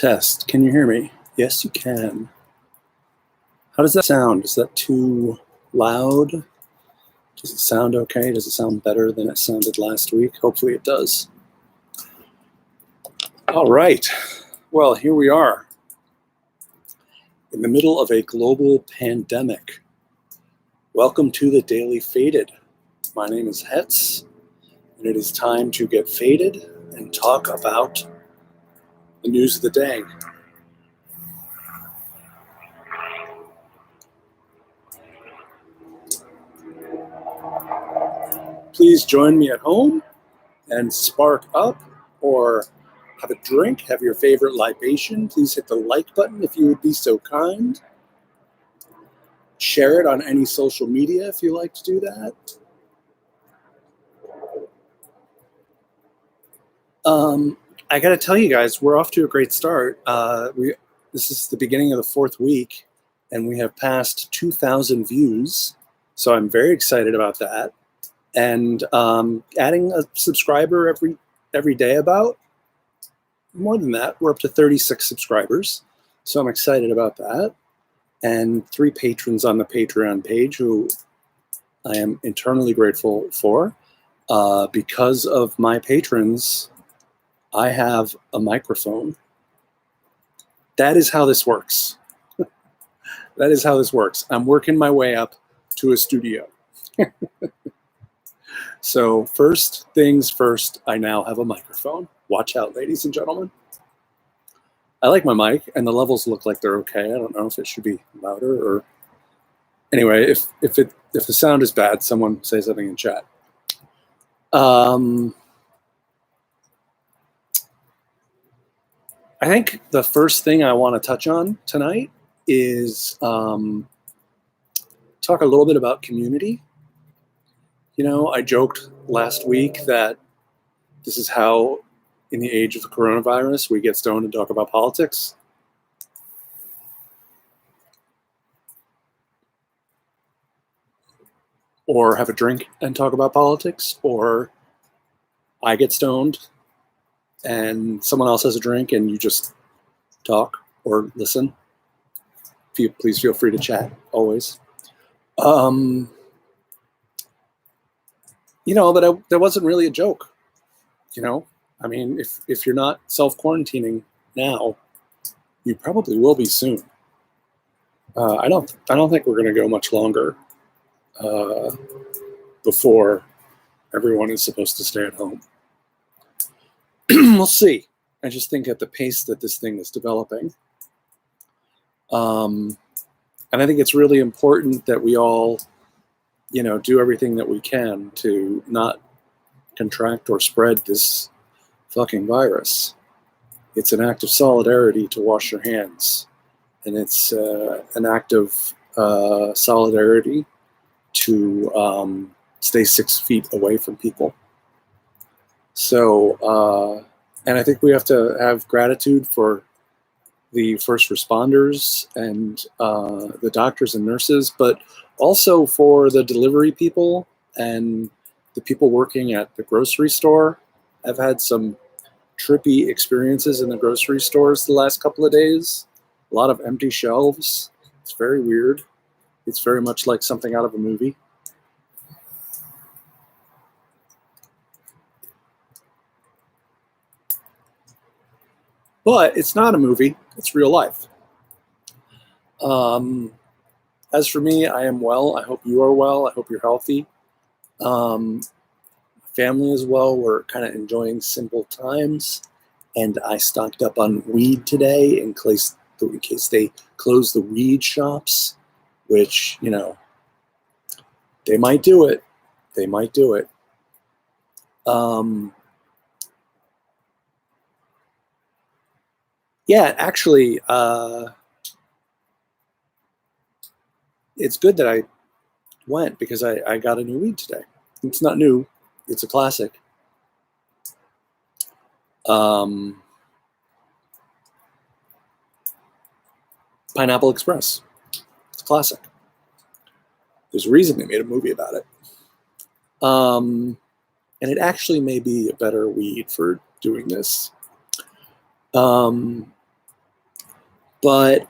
Test. Can you hear me? Yes, you can. How does that sound? Is that too loud? Does it sound okay? Does it sound better than it sounded last week? Hopefully it does. All right. Well, here we are in the middle of a global pandemic. Welcome to the Daily Faded. My name is Hetz, and it is time to get faded and talk about the news of the day. Please join me at home and spark up or have a drink, have your favorite libation. Please hit the like button if you would be so kind. Share it on any social media if you like to do that. I got to tell you guys, we're off to a great start. This is the beginning of the fourth week, and we have passed 2,000 views. So I'm very excited about that. And adding a subscriber every day about. More than that, we're up to 36 subscribers. So I'm excited about that. And 3 patrons on the Patreon page who I am eternally grateful for. Because of my patrons, I have a microphone. That is how this works. That is how this works. I'm working my way up to a studio. So first things first, I now have a microphone. Watch out, ladies and gentlemen. I like my mic, and the levels look like they're okay. I don't know if it should be louder or... Anyway, if the sound is bad, someone say something in chat. I think the first thing I want to touch on tonight is talk a little bit about community. You know, I joked last week that this is how, in the age of the coronavirus, we get stoned and talk about politics. Or have a drink and talk about politics. Or I get stoned and someone else has a drink and you just talk or listen. Please feel free to chat, always. You know, but that wasn't really a joke. You know, I mean, if you're not self-quarantining now, you probably will be soon. I don't think we're going to go much longer before everyone is supposed to stay at home. We'll see. I just think at the pace that this thing is developing. And I think it's really important that we all, you know, do everything that we can to not contract or spread this fucking virus. It's an act of solidarity to wash your hands. And it's an act of solidarity to stay 6 feet away from people. So, and I think we have to have gratitude for the first responders and the doctors and nurses, but also for the delivery people and the people working at the grocery store. I've had some trippy experiences in the grocery stores the last couple of days. A lot of empty shelves. It's very weird. It's very much like something out of a movie. But it's not a movie. It's real life. As for me, I am well. I hope you are well. I hope you're healthy. Family as well. We're kind of enjoying simple times. And I stocked up on weed today in case they close the weed shops, which, you know, they might do it. They might do it. Yeah, actually, it's good that I went because I got a new weed today. It's not new. It's a classic. Pineapple Express. It's a classic. There's a reason they made a movie about it. And it actually may be a better weed for doing this. But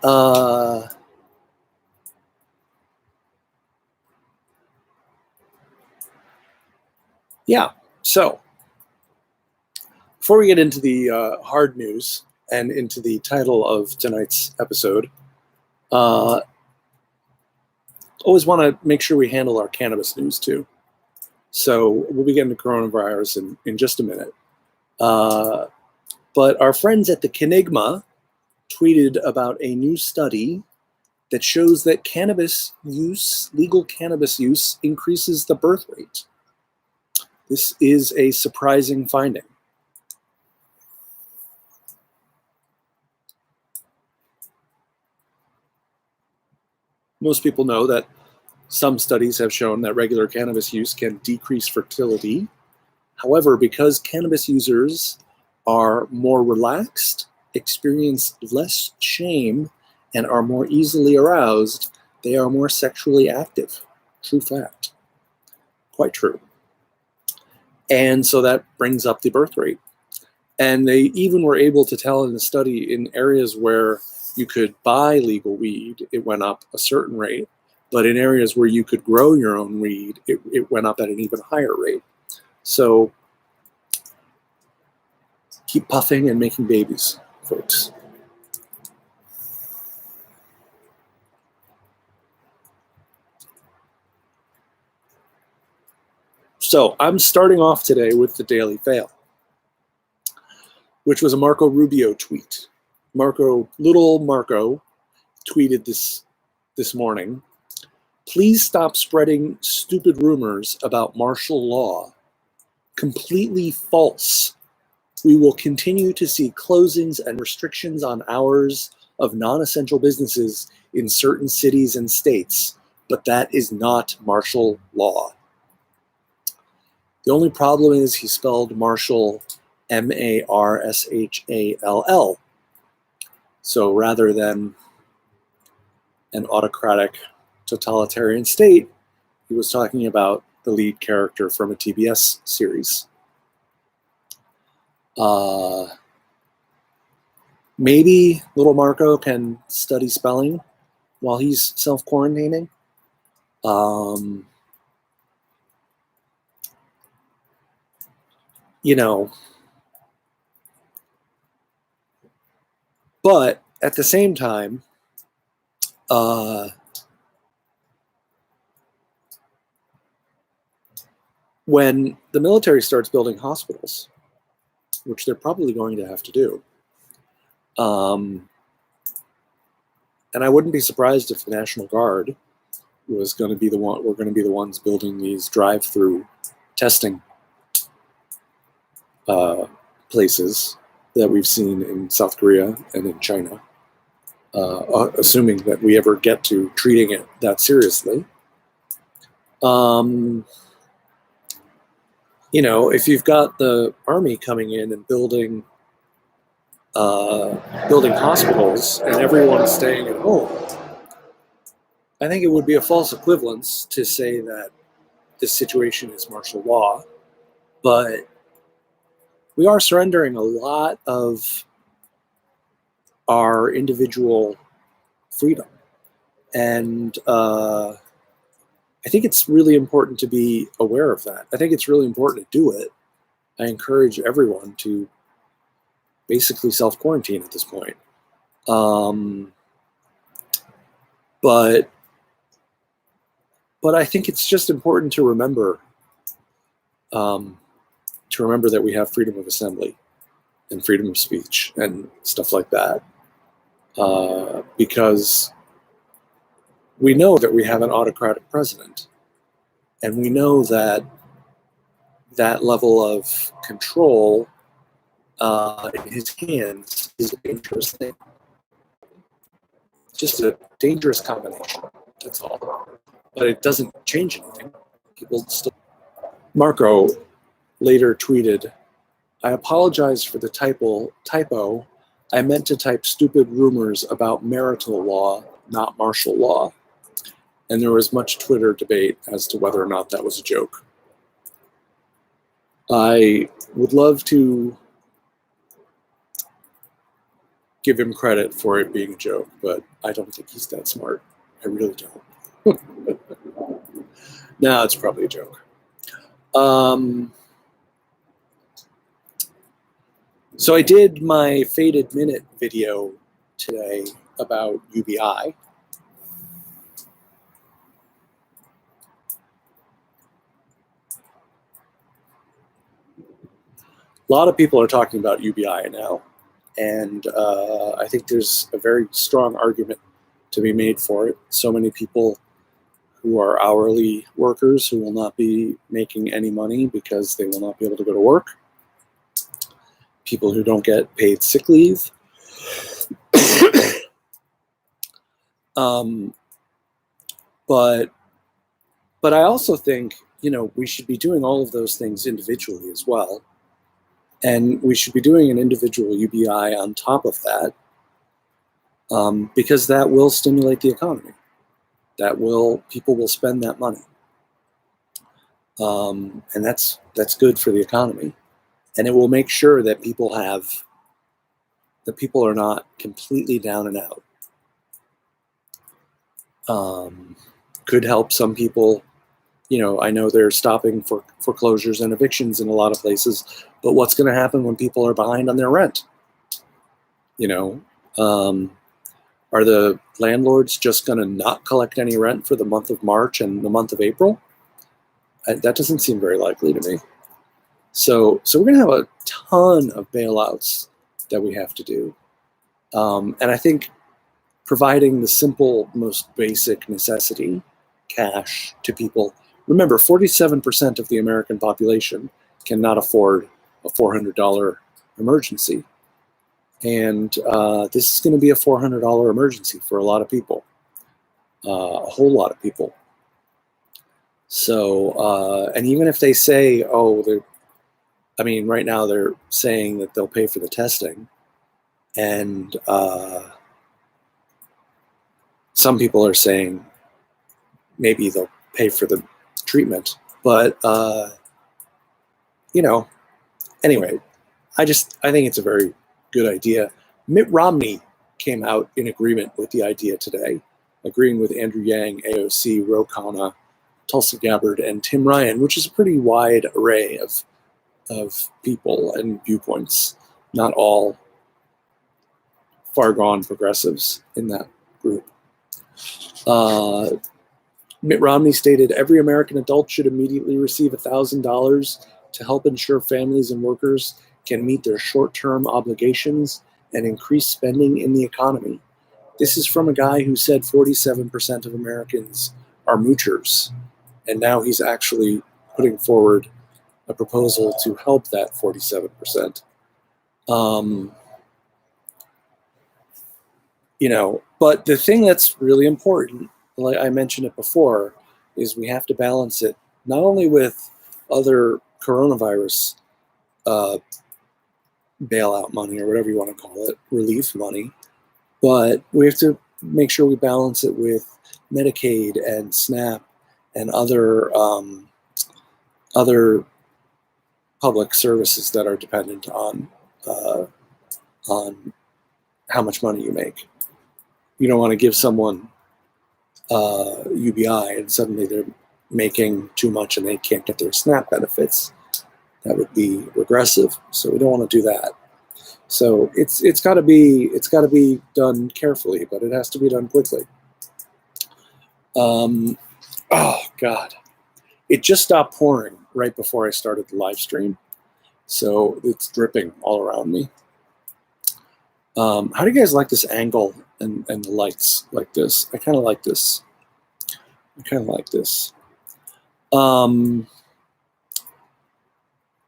yeah, so before we get into the hard news and into the title of tonight's episode, always want to make sure we handle our cannabis news too. So we'll be getting to coronavirus in just a minute. But our friends at the Canigma tweeted about a new study that shows that cannabis use, legal cannabis use, increases the birth rate. This is a surprising finding. Most people know that some studies have shown that regular cannabis use can decrease fertility. However, because cannabis users are more relaxed, experience less shame, and are more easily aroused, they are more sexually active. True fact. Quite true. And so that brings up the birth rate. And they even were able to tell in the study in areas where you could buy legal weed, it went up a certain rate. But in areas where you could grow your own weed, it went up at an even higher rate. So keep puffing and making babies, folks. So I'm starting off today with the Daily Fail, which was a Marco Rubio tweet. Little Marco tweeted this morning. Please stop spreading stupid rumors about martial law. Completely false. We will continue to see closings and restrictions on hours of non-essential businesses in certain cities and states, but that is not martial law. The only problem is he spelled martial M-A-R-S-H-A-L-L. So rather than an autocratic totalitarian state, he was talking about the lead character from a TBS series. Maybe little Marco can study spelling while he's self-quarantining. But at the same time, when the military starts building hospitals, which they're probably going to have to do, and I wouldn't be surprised if the National Guard was going to be the one. We're going to be the ones building these drive-through testing places that we've seen in South Korea and in China, assuming that we ever get to treating it that seriously. If you've got the army coming in and building hospitals and everyone's staying at home, I think it would be a false equivalence to say that this situation is martial law, but we are surrendering a lot of our individual freedom. And I think it's really important to be aware of that. I think it's really important to do it. I encourage everyone to basically self-quarantine at this point. But I think it's just important to remember that we have freedom of assembly and freedom of speech and stuff like that. Because we know that we have an autocratic president, and we know that that level of control in his hands is a dangerous thing. Just a dangerous combination, that's all. But it doesn't change anything. People still. Marco later tweeted, I apologize for the typo. I meant to type stupid rumors about marital law, not martial law. And there was much Twitter debate as to whether or not that was a joke. I would love to give him credit for it being a joke, but I don't think he's that smart. I really don't. No, it's probably a joke. So I did my Faded Minute video today about UBI. A lot of people are talking about UBI now, and I think there's a very strong argument to be made for it. So many people who are hourly workers who will not be making any money because they will not be able to go to work. People who don't get paid sick leave. But I also think, we should be doing all of those things individually as well. And we should be doing an individual UBI on top of that, because that will stimulate the economy. People will spend that money. And that's good for the economy. And it will make sure that people are not completely down and out. Could help some people. I know they're stopping for foreclosures and evictions in a lot of places, but what's going to happen when people are behind on their rent? Are the landlords just going to not collect any rent for the month of March and the month of April? That doesn't seem very likely to me. So we're going to have a ton of bailouts that we have to do. And I think providing the simple, most basic necessity, cash, to people. Remember, 47% of the American population cannot afford a $400 emergency. And this is going to be a $400 emergency for a lot of people, a whole lot of people. So, and even if they say, right now they're saying that they'll pay for the testing, and some people are saying maybe they'll pay for the treatment. But, anyway, I think it's a very good idea. Mitt Romney came out in agreement with the idea today, agreeing with Andrew Yang, AOC, Ro Khanna, Tulsi Gabbard, and Tim Ryan, which is a pretty wide array of people and viewpoints, not all far-gone progressives in that group. Mitt Romney stated, every American adult should immediately receive $1,000 to help ensure families and workers can meet their short-term obligations and increase spending in the economy. This is from a guy who said 47% of Americans are moochers, and now he's actually putting forward a proposal to help that 47%. But the thing that's really important, like I mentioned it before, is we have to balance it not only with other coronavirus bailout money, or whatever you want to call it, relief money, but we have to make sure we balance it with Medicaid and SNAP and other public services that are dependent on how much money you make. You don't want to give someone UBI and suddenly they're making too much and they can't get their SNAP benefits. That would be regressive. So we don't want to do that. So it's got to be done carefully, but it has to be done quickly. Oh God, it just stopped pouring right before I started the live stream, so it's dripping all around me. How do you guys like this angle and the lights like this? I kind of like this.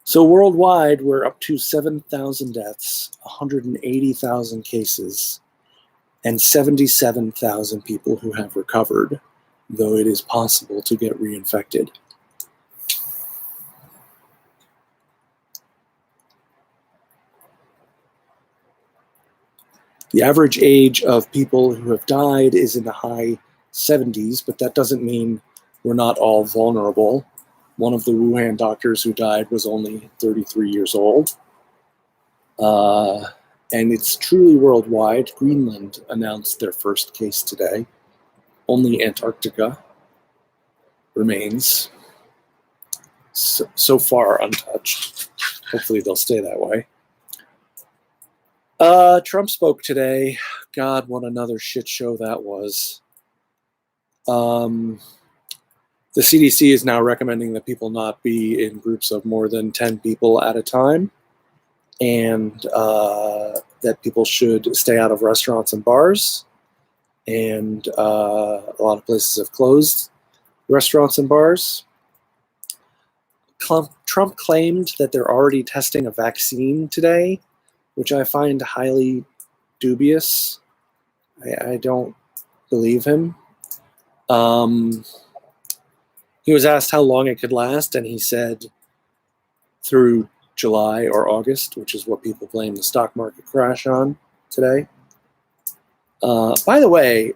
So worldwide, we're up to 7,000 deaths, 180,000 cases, and 77,000 people who have recovered, though it is possible to get reinfected. The average age of people who have died is in the high 70s, but that doesn't mean we're not all vulnerable. One of the Wuhan doctors who died was only 33 years old. and it's truly worldwide. Greenland announced their first case today. Only Antarctica remains so far untouched. Hopefully they'll stay that way. Trump spoke today. God, what another shit show that was. The CDC is now recommending that people not be in groups of more than 10 people at a time, and that people should stay out of restaurants and bars. And a lot of places have closed restaurants and bars. Trump claimed that they're already testing a vaccine today, which I find highly dubious. I don't believe him. He was asked how long it could last, and he said through July or August, which is what people blame the stock market crash on today. By the way,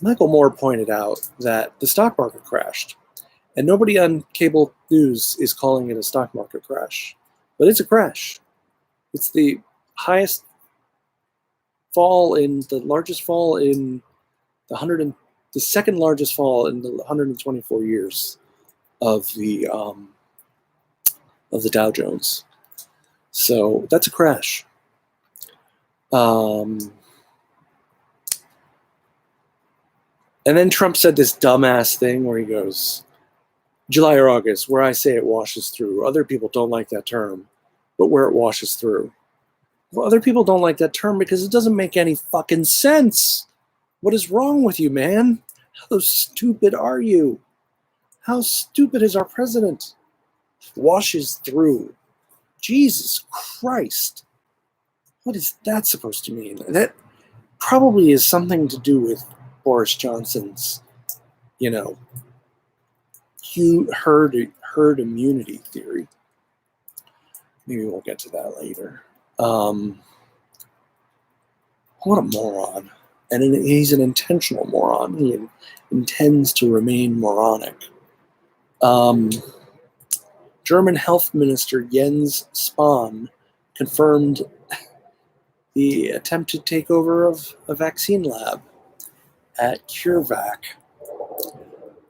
Michael Moore pointed out that the stock market crashed, and nobody on cable news is calling it a stock market crash, but it's a crash. It's the highest fall in the largest fall in the second largest fall in the 124 years of the Dow Jones. So that's a crash. And then Trump said this dumbass thing where he goes, July or August, where I say it washes through. Other people don't like that term, but where it washes through. Well, other people don't like that term because it doesn't make any fucking sense. What is wrong with you, man? How stupid are you? How stupid is our president? Washes through. Jesus Christ. What is that supposed to mean? That probably is something to do with Boris Johnson's, herd immunity theory. Maybe we'll get to that later. What a moron. And he's an intentional moron. He intends to remain moronic. German Health Minister Jens Spahn confirmed the attempted takeover of a vaccine lab at CureVac.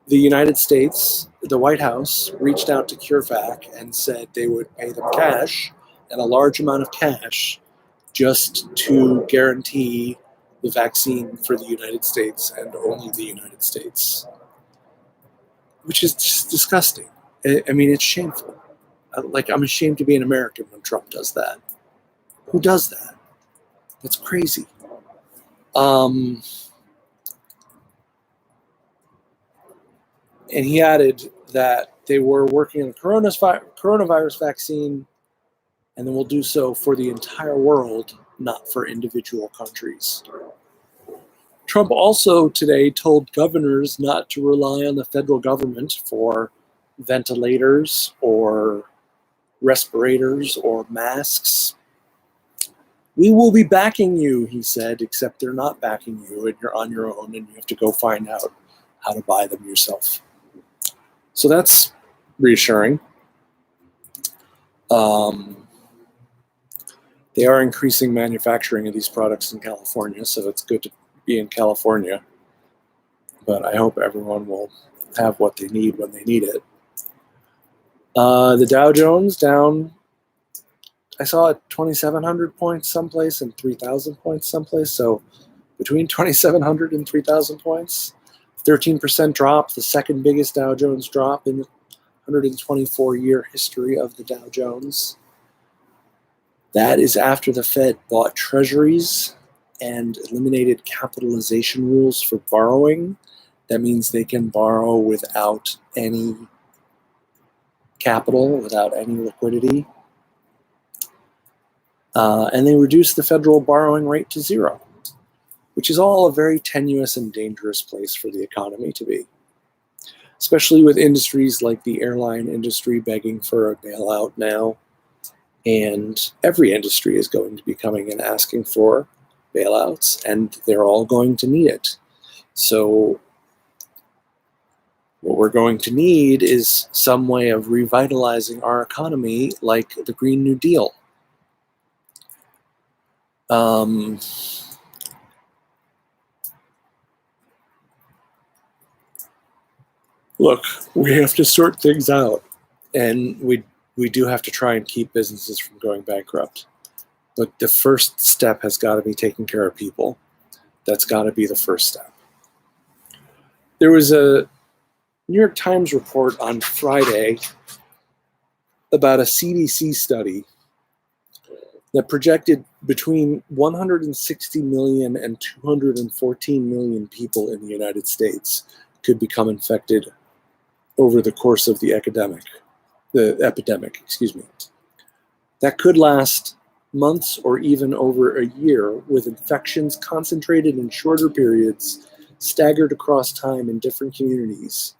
The United States, the White House, reached out to CureVac and said they would pay them cash, and a large amount of cash, just to guarantee the vaccine for the United States and only the United States. Which is just disgusting. I mean, it's shameful. I'm ashamed to be an American when Trump does that. Who does that? That's crazy. And he added that they were working on a coronavirus vaccine, and then will do so for the entire world, not for individual countries. Trump also today told governors not to rely on the federal government for ventilators or respirators or masks. We will be backing you, he said, except they're not backing you and you're on your own and you have to go find out how to buy them yourself. So that's reassuring. They are increasing manufacturing of these products in California, so it's good to be in California. But I hope everyone will have what they need when they need it. The Dow Jones down, I saw it 2,700 points someplace and 3,000 points someplace. So between 2,700 and 3,000 points, 13% drop, the second biggest Dow Jones drop in the 124-year history of the Dow Jones. That is after the Fed bought treasuries and eliminated capitalization rules for borrowing. That means they can borrow without any capital, without any liquidity. And they reduced the federal borrowing rate to zero, which is all a very tenuous and dangerous place for the economy to be, especially with industries like the airline industry begging for a bailout now. And every industry is going to be coming and asking for bailouts, and they're all going to need it. So what we're going to need is some way of revitalizing our economy like the Green New Deal. Um, look, we have to sort things out, and we do have to try and keep businesses from going bankrupt. But the first step has got to be taking care of people. That's got to be the first step. There was a New York Times report on Friday about a CDC study that projected between 160 million and 214 million people in the United States could become infected over the course of the epidemic. That could last months or even over a year, with infections concentrated in shorter periods, staggered across time in different communities.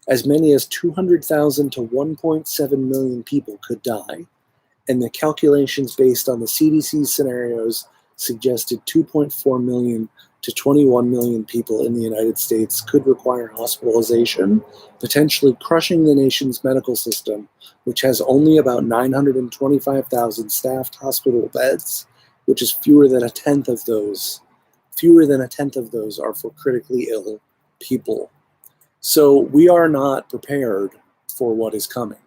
As many as 200,000 to 1.7 million people could die, and the calculations based on the CDC scenarios suggested 2.4 million to 21 million people in the United States could require hospitalization, potentially crushing the nation's medical system, which has only about 925,000 staffed hospital beds, which is fewer than a tenth of those. Fewer than a tenth of those are for critically ill people. So we are not prepared for what is coming.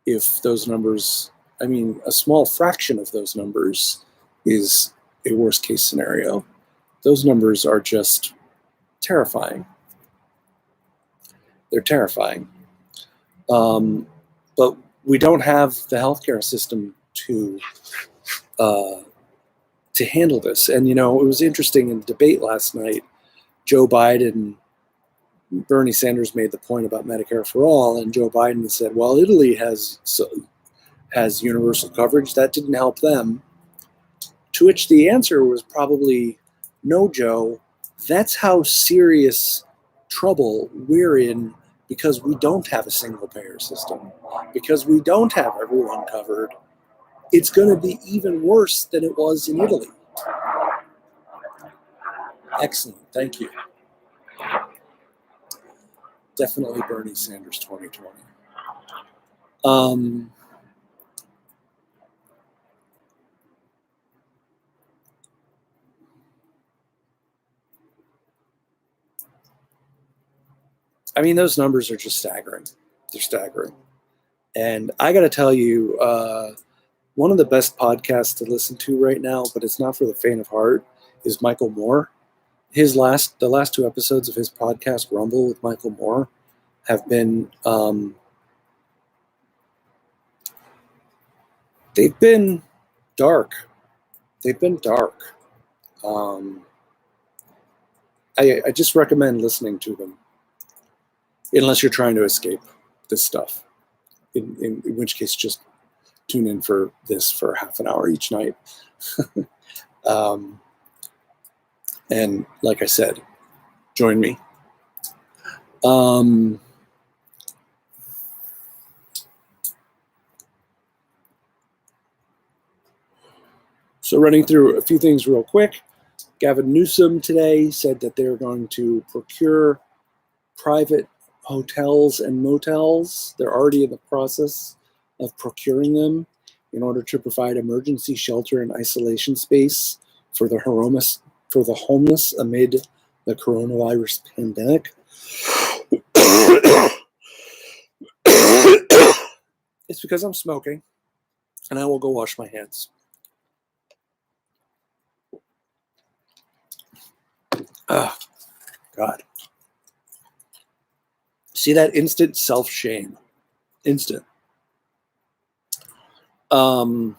If those numbers, a small fraction of those numbers is a worst case scenario. Those numbers are just terrifying. They're terrifying. But we don't have the healthcare system to handle this. And, it was interesting in the debate last night, Joe Biden, Bernie Sanders made the point about Medicare for all, and Joe Biden said, well, Italy has universal coverage. That didn't help them. To which the answer was probably, no, Joe, that's how serious trouble we're in, because we don't have a single payer system, because we don't have everyone covered. It's going to be even worse than it was in Italy. Excellent. Thank you. Definitely Bernie Sanders 2020. Those numbers are just staggering. They're staggering. And I got to tell you, one of the best podcasts to listen to right now, but it's not for the faint of heart, is Michael Moore. The last two episodes of his podcast, Rumble with Michael Moore, have been they've been dark. They've been dark. I just recommend listening to them, unless you're trying to escape this stuff. In which case, just tune in for this for half an hour each night. And like I said, join me. So running through a few things real quick. Gavin Newsom today said that they're going to procure private hotels and motels. They're already in the process of procuring them in order to provide emergency shelter and isolation space for the homeless amid the coronavirus pandemic. It's because I'm smoking, and I will go wash my hands. Oh, God. See that instant self-shame. Instant. The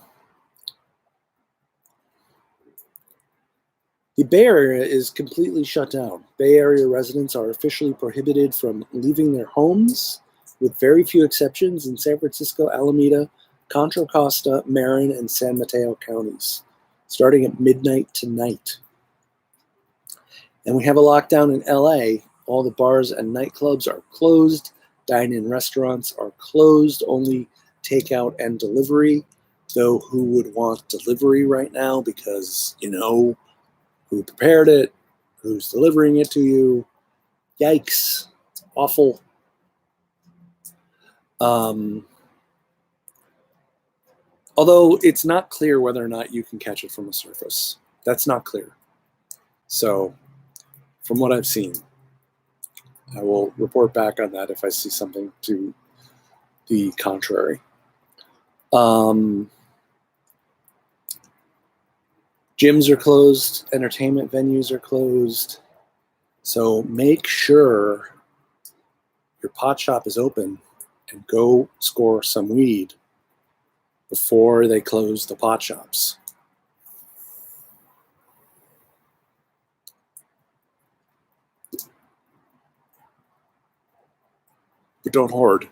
Bay Area is completely shut down. Bay Area residents are officially prohibited from leaving their homes, with very few exceptions in San Francisco, Alameda, Contra Costa, Marin, and San Mateo counties, starting at midnight tonight. And we have a lockdown in LA. All the bars and nightclubs are closed. Dine-in restaurants are closed, only takeout and delivery. Though who would want delivery right now? Because, who prepared it, who's delivering it to you. Yikes. It's awful. Although it's not clear whether or not you can catch it from the surface. That's not clear. So, from what I've seen, I will report back on that if I see something to the contrary. Gyms are closed, entertainment venues are closed. So make sure your pot shop is open and go score some weed before they close the pot shops. But don't hoard.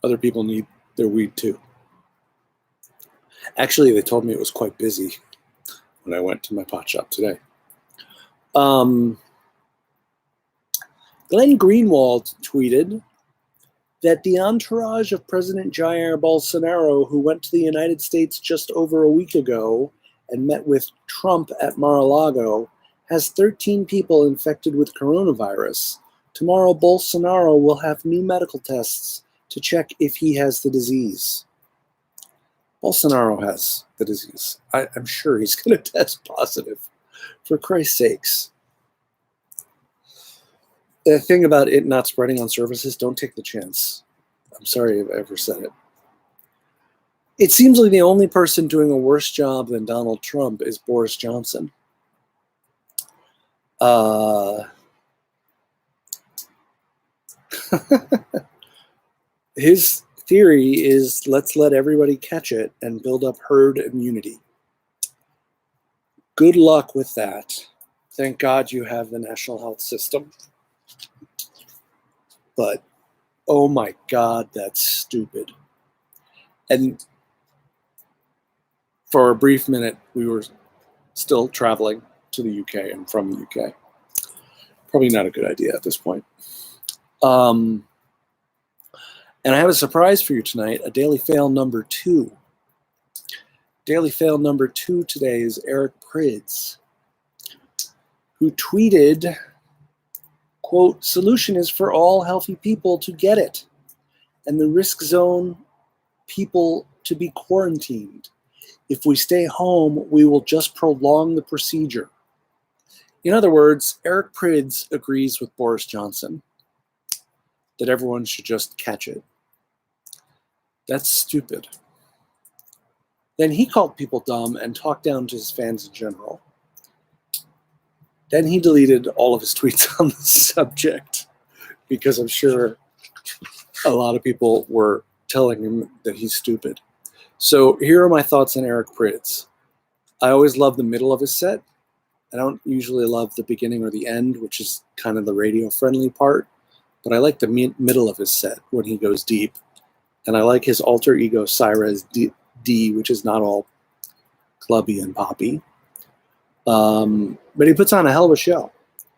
Other people need their weed too. Actually, they told me it was quite busy when I went to my pot shop today. Glenn Greenwald tweeted that the entourage of President Jair Bolsonaro, who went to the United States just over a week ago and met with Trump at Mar-a-Lago, has 13 people infected with coronavirus. Tomorrow, Bolsonaro will have new medical tests to check if he has the disease. Bolsonaro has the disease. I'm sure he's going to test positive. For Christ's sakes. The thing about it not spreading on surfaces, don't take the chance. I'm sorry if I ever said it. It seems like the only person doing a worse job than Donald Trump is Boris Johnson. His theory is let's let everybody catch it and build up herd immunity. Good luck with that. Thank God you have the national health system. But, oh my God, that's stupid. And for a brief minute, we were still traveling to the UK and from the UK. Probably not a good idea at this point. And I have a surprise for you tonight, a Daily Fail number 2. Daily Fail number 2 today is Eric Prydz, who tweeted, quote, "Solution is for all healthy people to get it, and the risk zone people to be quarantined. If we stay home, we will just prolong the procedure." In other words, Eric Prydz agrees with Boris Johnson that everyone should just catch it. That's stupid. Then he called people dumb and talked down to his fans in general. Then he deleted all of his tweets on the subject because I'm sure a lot of people were telling him that he's stupid. So here are my thoughts on Eric Prydz. I always love the middle of his set. I don't usually love the beginning or the end, which is kind of the radio-friendly part, but I like the middle of his set when he goes deep. And I like his alter ego, Cyrez D, which is not all clubby and poppy. But he puts on a hell of a show.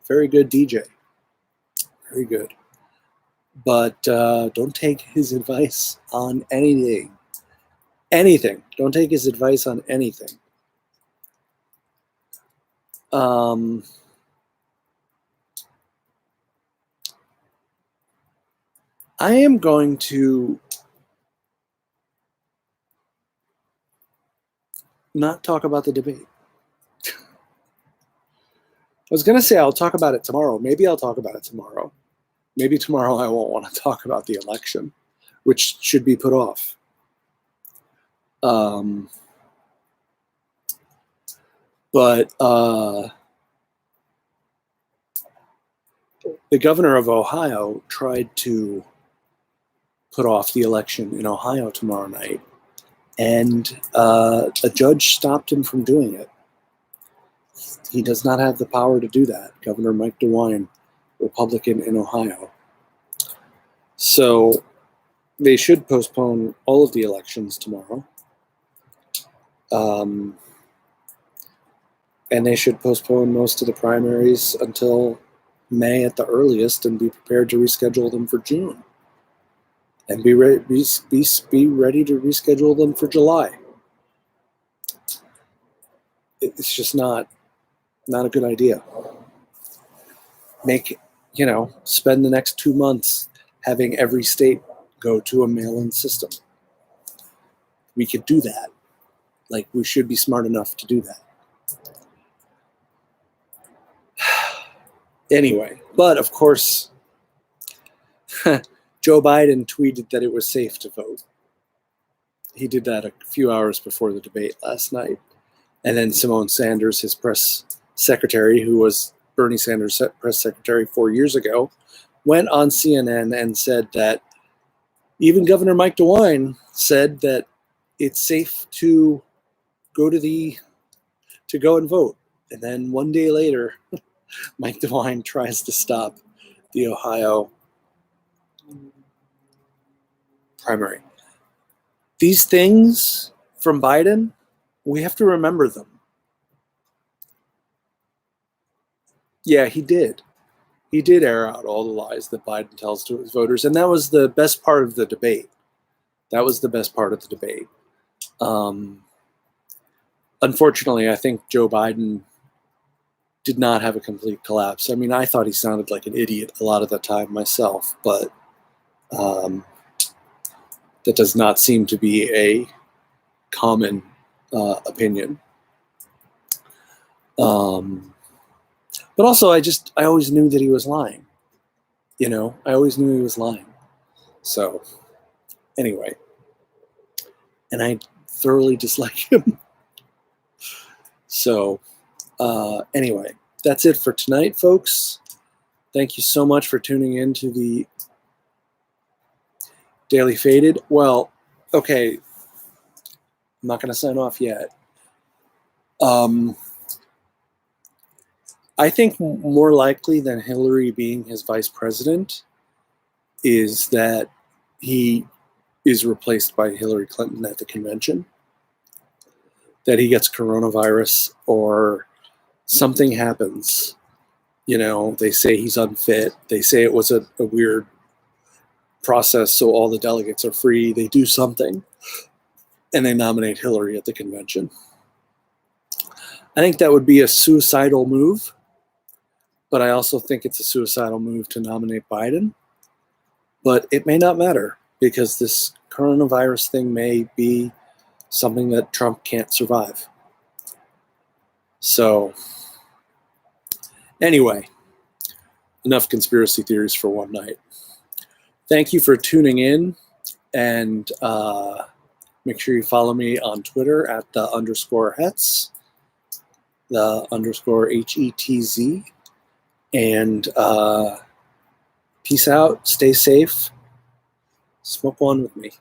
Very good DJ. Very good. But don't take his advice on anything. Anything. Don't take his advice on anything. I am going to not talk about the debate. I was going to say I'll talk about it tomorrow. Maybe I'll talk about it tomorrow. Maybe tomorrow I won't want to talk about the election, which should be put off. But the governor of Ohio tried to put off the election in Ohio tomorrow night, and a judge stopped him from doing it. He does not have the power to do that. Governor Mike DeWine, Republican in Ohio. So they should postpone all of the elections tomorrow. And they should postpone most of the primaries until May at the earliest and be prepared to reschedule them for June. And be ready to reschedule them for July. It's just not a good idea. Spend the next 2 months having every state go to a mail-in system. we could do that. Like, we should be smart enough to do that. Anyway, but of course, Joe Biden tweeted that it was safe to vote. He did that a few hours before the debate last night. And then Simone Sanders, his press secretary, who was Bernie Sanders' press secretary 4 years ago, went on CNN and said that even Governor Mike DeWine said that it's safe to go and vote. And then one day later, Mike DeWine tries to stop the Ohio primary. These things from Biden, we have to remember them. Yeah, he did. He did air out all the lies that Biden tells to his voters, and that was the best part of the debate. Unfortunately, I think Joe Biden did not have a complete collapse. I mean, I thought he sounded like an idiot a lot of the time myself, but that does not seem to be a common opinion. But also, I always knew that he was lying. I always knew he was lying. So, anyway, and I thoroughly dislike him. So, anyway, that's it for tonight, folks. Thank you so much for tuning in to the Daily Faded. Well, okay, I'm not going to sign off yet. I think more likely than Hillary being his vice president is that he is replaced by Hillary Clinton at the convention, that he gets coronavirus or something happens. They say he's unfit. They say it was a weird process, so all the delegates are free. They do something, and they nominate Hillary at the convention. I think that would be a suicidal move, but I also think it's a suicidal move to nominate Biden. But it may not matter, because this coronavirus thing may be something that Trump can't survive. So, anyway, enough conspiracy theories for one night. Thank you for tuning in, and make sure you follow me on Twitter at _Hetz, _HETZ, and peace out, stay safe, smoke one with me.